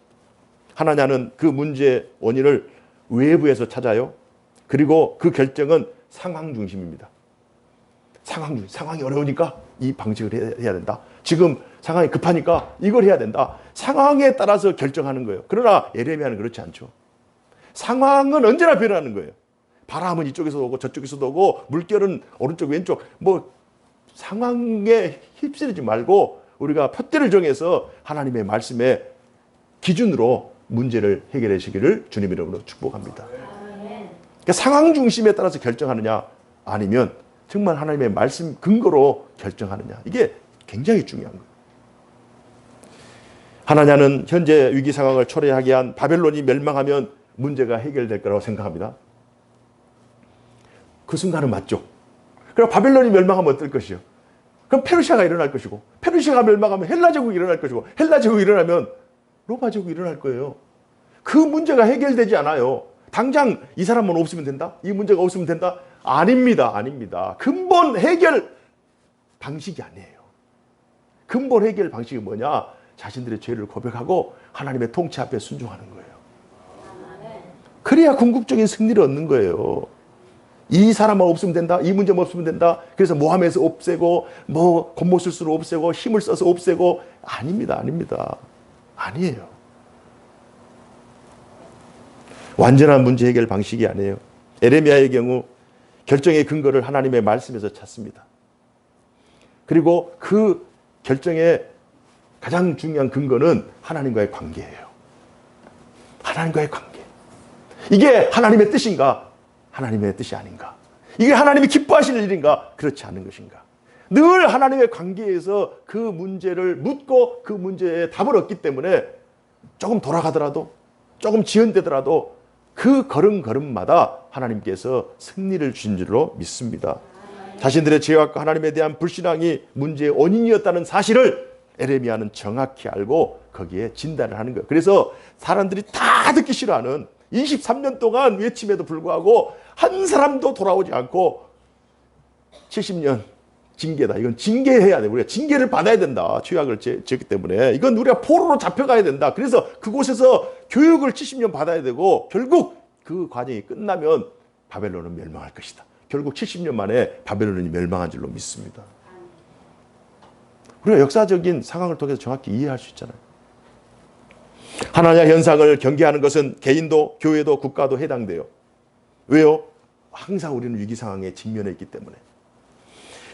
하나냐는 그 문제의 원인을 외부에서 찾아요. 그리고 그 결정은 상황 중심입니다. 상황이 어려우니까 이 방식을 해야 된다. 지금 상황이 급하니까 이걸 해야 된다. 상황에 따라서 결정하는 거예요. 그러나 예레미야는 그렇지 않죠. 상황은 언제나 변하는 거예요. 바람은 이쪽에서 오고 저쪽에서도 오고 물결은 오른쪽 왼쪽, 상황에 휩쓸리지 말고 우리가 푯대를 정해서 하나님의 말씀의 기준으로 문제를 해결해 주시기를 주님 이름으로 축복합니다. 그러니까 상황 중심에 따라서 결정하느냐 아니면 정말 하나님의 말씀 근거로 결정하느냐, 이게 굉장히 중요한 거예요. 하나냐는 현재 위기 상황을 초래하게 한 바벨론이 멸망하면 문제가 해결될 거라고 생각합니다. 그 순간은 맞죠. 그럼 바벨론이 멸망하면 어떨 것이요? 그럼 페르시아가 일어날 것이고, 페르시아가 멸망하면 헬라 제국이 일어날 것이고, 헬라 제국이 일어나면 로마 제국이 일어날 거예요. 그 문제가 해결되지 않아요. 당장 이 사람만 없으면 된다? 이 문제가 없으면 된다? 아닙니다. 근본 해결 방식이 아니에요. 근본 해결 방식이 뭐냐? 자신들의 죄를 고백하고 하나님의 통치 앞에 순종하는 거예요. 그래야 궁극적인 승리를 얻는 거예요. 이 사람만 없으면 된다. 이 문제만 없으면 된다. 그래서 모함해서 없애고 겉모술수로 없애고 힘을 써서 없애고, 아닙니다. 아니에요. 완전한 문제 해결 방식이 아니에요. 에레미야의 경우 결정의 근거를 하나님의 말씀에서 찾습니다. 그리고 그 결정의 가장 중요한 근거는 하나님과의 관계예요. 하나님과의 관계. 이게 하나님의 뜻인가? 하나님의 뜻이 아닌가? 이게 하나님이 기뻐하실 일인가? 그렇지 않은 것인가? 늘 하나님의 관계에서 그 문제를 묻고 그 문제에 답을 얻기 때문에 조금 돌아가더라도, 조금 지연되더라도 그 걸음걸음마다 하나님께서 승리를 주신 줄로 믿습니다. 자신들의 죄와 하나님에 대한 불신앙이 문제의 원인이었다는 사실을 에레미야는 정확히 알고 거기에 진단을 하는 거예요. 그래서 사람들이 다 듣기 싫어하는 23년 동안 외침에도 불구하고 한 사람도 돌아오지 않고 70년 징계다. 이건 징계해야 돼. 우리가 징계를 받아야 된다. 죄악을 지었기 때문에. 이건 우리가 포로로 잡혀가야 된다. 그래서 그곳에서 교육을 70년 받아야 되고 결국 그 과정이 끝나면 바벨론은 멸망할 것이다. 결국 70년 만에 바벨론이 멸망한 줄로 믿습니다. 우리가 역사적인 상황을 통해서 정확히 이해할 수 있잖아요. 하나냐 현상을 경계하는 것은 개인도 교회도 국가도 해당돼요. 왜요? 항상 우리는 위기 상황에 직면해 있기 때문에.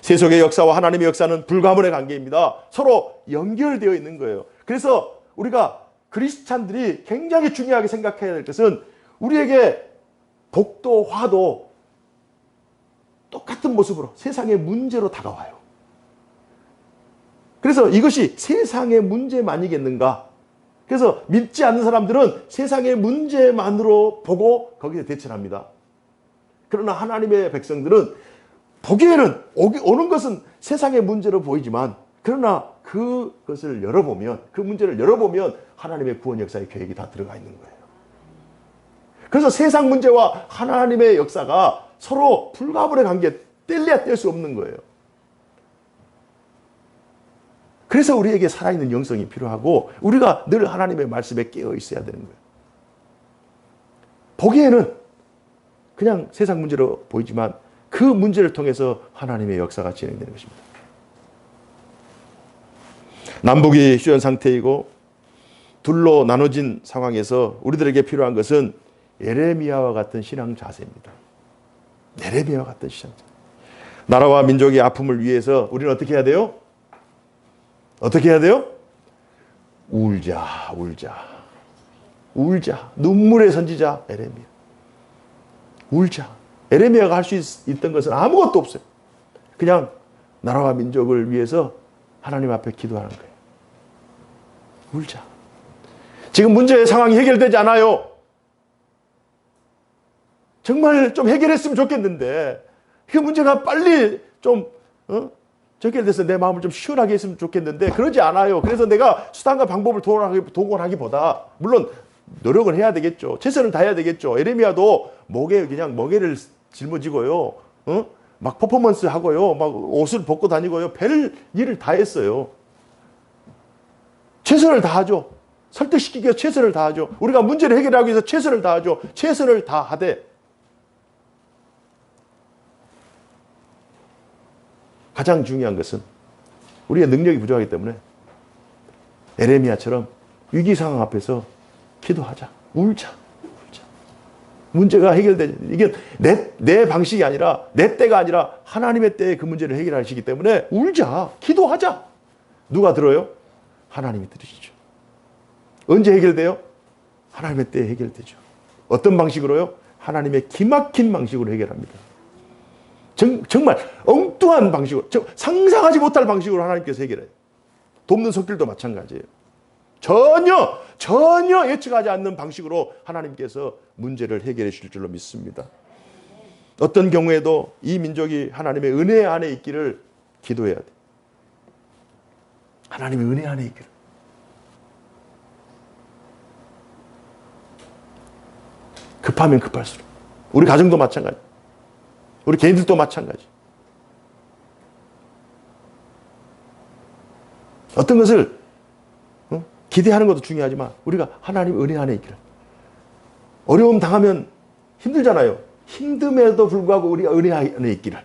세속의 역사와 하나님의 역사는 불가분의 관계입니다. 서로 연결되어 있는 거예요. 그래서 우리가 크리스찬들이 굉장히 중요하게 생각해야 될 것은 우리에게 복도 화도 똑같은 모습으로 세상의 문제로 다가와요. 그래서 이것이 세상의 문제만이겠는가? 그래서 믿지 않는 사람들은 세상의 문제만으로 보고 거기에 대처를 합니다. 그러나 하나님의 백성들은 보기에는 오는 것은 세상의 문제로 보이지만 그러나 그것을 열어보면 그 문제를 열어보면 하나님의 구원 역사의 계획이 다 들어가 있는 거예요. 그래서 세상 문제와 하나님의 역사가 서로 불가분의 관계, 뗄래야 뗄 수 없는 거예요. 그래서 우리에게 살아있는 영성이 필요하고 우리가 늘 하나님의 말씀에 깨어 있어야 되는 거예요. 보기에는 그냥 세상 문제로 보이지만 그 문제를 통해서 하나님의 역사가 진행되는 것입니다. 남북이 휴전 상태이고 둘로 나눠진 상황에서 우리들에게 필요한 것은 예레미야와 같은 신앙 자세입니다. 예레미야와 같은 신앙 자세. 나라와 민족의 아픔을 위해서 우리는 어떻게 해야 돼요? 어떻게 해야 돼요? 울자, 울자. 울자. 눈물의 선지자 예레미야. 울자. 예레미야가 할 수 있던 것은 아무것도 없어요. 그냥 나라와 민족을 위해서 하나님 앞에 기도하는 거예요. 울자. 지금 문제의 상황이 해결되지 않아요. 정말 좀 해결했으면 좋겠는데 그 문제가 빨리 좀 해결돼서 내 마음을 좀 시원하게 했으면 좋겠는데 그러지 않아요. 그래서 내가 수단과 방법을 동원하기보다 물론 노력을 해야 되겠죠. 최선을 다해야 되겠죠. 예레미야도 목에 그냥 멍에를 짊어지고요. 막 퍼포먼스 하고요. 막 옷을 벗고 다니고요. 별 일을 다 했어요. 최선을 다하죠. 설득시키기 위해서 최선을 다하죠. 우리가 문제를 해결하기 위해서 최선을 다하죠. 최선을 다하되 가장 중요한 것은 우리의 능력이 부족하기 때문에 예레미야처럼 위기 상황 앞에서 기도하자. 울자. 울자. 문제가 해결되지. 이게 내 방식이 아니라 내 때가 아니라 하나님의 때에 그 문제를 해결하시기 때문에 울자. 기도하자. 누가 들어요? 하나님이 들으시죠. 언제 해결돼요? 하나님의 때에 해결되죠. 어떤 방식으로요? 하나님의 기막힌 방식으로 해결합니다. 정말 엉뚱한 방식으로, 상상하지 못할 방식으로 하나님께서 해결해요. 돕는 손길도 마찬가지예요. 전혀 예측하지 않는 방식으로 하나님께서 문제를 해결해 주실 줄로 믿습니다. 어떤 경우에도 이 민족이 하나님의 은혜 안에 있기를 기도해야 돼요. 하나님의 은혜 안에 있기를. 급하면 급할수록. 우리 가정도 마찬가지. 우리 개인들도 마찬가지. 어떤 것을 기대하는 것도 중요하지만 우리가 하나님 은혜 안에 있기를. 어려움 당하면 힘들잖아요. 힘듦에도 불구하고 우리가 은혜 안에 있기를.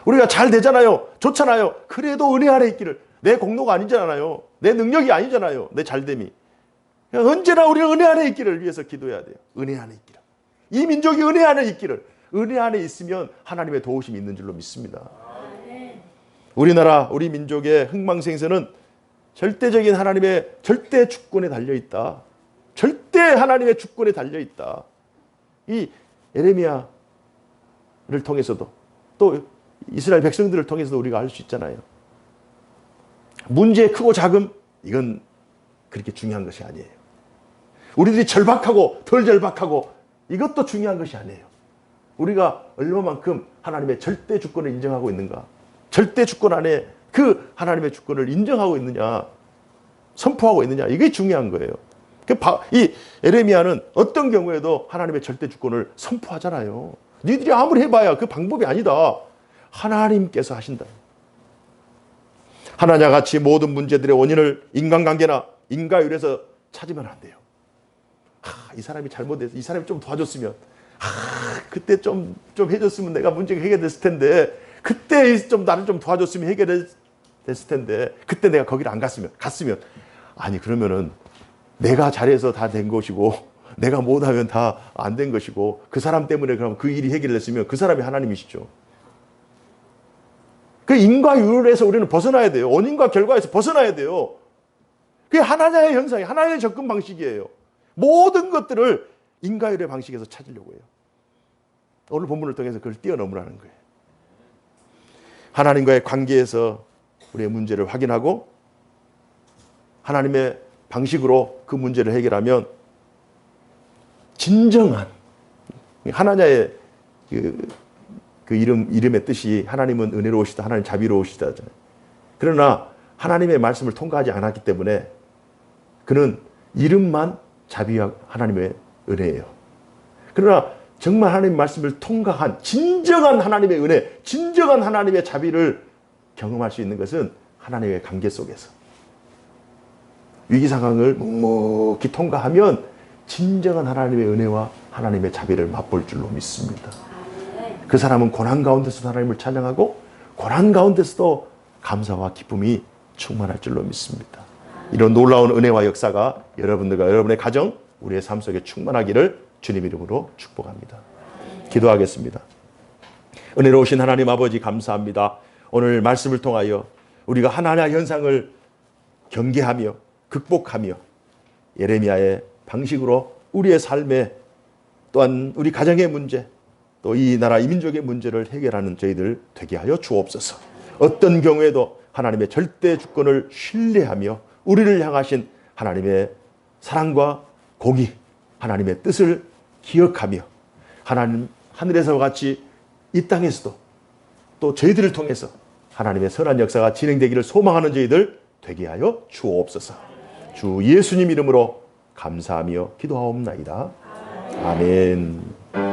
우리가 잘 되잖아요. 좋잖아요. 그래도 은혜 안에 있기를. 내 공로가 아니잖아요. 내 능력이 아니잖아요. 내 잘됨이. 언제나 우리는 은혜 안에 있기를 위해서 기도해야 돼요. 은혜 안에 있기를. 이 민족이 은혜 안에 있기를. 은혜 안에 있으면 하나님의 도우심이 있는 줄로 믿습니다. 우리나라, 우리 민족의 흥망생선은 절대적인 하나님의 절대 주권에 달려있다. 절대 하나님의 주권에 달려있다. 이 예레미야를 통해서도 또 이스라엘 백성들을 통해서도 우리가 알 수 있잖아요. 문제 크고 작음 이건 그렇게 중요한 것이 아니에요. 우리들이 절박하고 덜 절박하고 이것도 중요한 것이 아니에요. 우리가 얼마만큼 하나님의 절대 주권을 인정하고 있는가. 절대 주권 안에 그 하나님의 주권을 인정하고 있느냐. 선포하고 있느냐. 이게 중요한 거예요. 이 예레미야는 어떤 경우에도 하나님의 절대 주권을 선포하잖아요. 니들이 아무리 해봐야 그 방법이 아니다. 하나님께서 하신다. 하나님과 같이 모든 문제들의 원인을 인간관계나 인과율에서 찾으면 안 돼요. 이 사람이 잘못해서 이 사람이 좀 도와줬으면, 그때 좀 해줬으면 내가 문제가 해결됐을 텐데, 그때 좀 나를 좀 도와줬으면 해결됐을 텐데, 그때 내가 거기를 안 갔으면. 아니, 그러면은 내가 잘해서 다 된 것이고, 내가 못하면 다 안 된 것이고, 그 사람 때문에 그럼 그 일이 해결됐으면 그 사람이 하나님이시죠. 그 인과율에서 우리는 벗어나야 돼요. 원인과 결과에서 벗어나야 돼요. 그게 하나님의 현상이, 하나님의 접근 방식이에요. 모든 것들을 인과율의 방식에서 찾으려고 해요. 오늘 본문을 통해서 그걸 뛰어넘으라는 거예요. 하나님과의 관계에서 우리의 문제를 확인하고 하나님의 방식으로 그 문제를 해결하면 진정한 하나님의 그 이름의 뜻이 하나님은 은혜로우시다, 하나님 자비로우시다 하잖아요. 그러나 하나님의 말씀을 통과하지 않았기 때문에 그는 이름만 자비와 하나님의 은혜예요. 그러나 정말 하나님의 말씀을 통과한 진정한 하나님의 은혜, 진정한 하나님의 자비를 경험할 수 있는 것은 하나님의 관계 속에서. 위기 상황을 묵묵히 통과하면 진정한 하나님의 은혜와 하나님의 자비를 맛볼 줄로 믿습니다. 그 사람은 고난 가운데서도 하나님을 찬양하고 고난 가운데서도 감사와 기쁨이 충만할 줄로 믿습니다. 이런 놀라운 은혜와 역사가 여러분들과 여러분의 가정, 우리의 삶 속에 충만하기를 주님 이름으로 축복합니다. 기도하겠습니다. 은혜로우신 하나님 아버지 감사합니다. 오늘 말씀을 통하여 우리가 하나님의 현상을 경계하며 극복하며 예레미야의 방식으로 우리의 삶에 또한 우리 가정의 문제, 또 이 나라 이 민족의 문제를 해결하는 저희들 되게 하여 주옵소서. 어떤 경우에도 하나님의 절대 주권을 신뢰하며 우리를 향하신 하나님의 사랑과 공의, 하나님의 뜻을 기억하며 하나님 하늘에서와 같이 이 땅에서도 또 저희들을 통해서 하나님의 선한 역사가 진행되기를 소망하는 저희들 되게 하여 주옵소서. 주 예수님 이름으로 감사하며 기도하옵나이다. 아멘.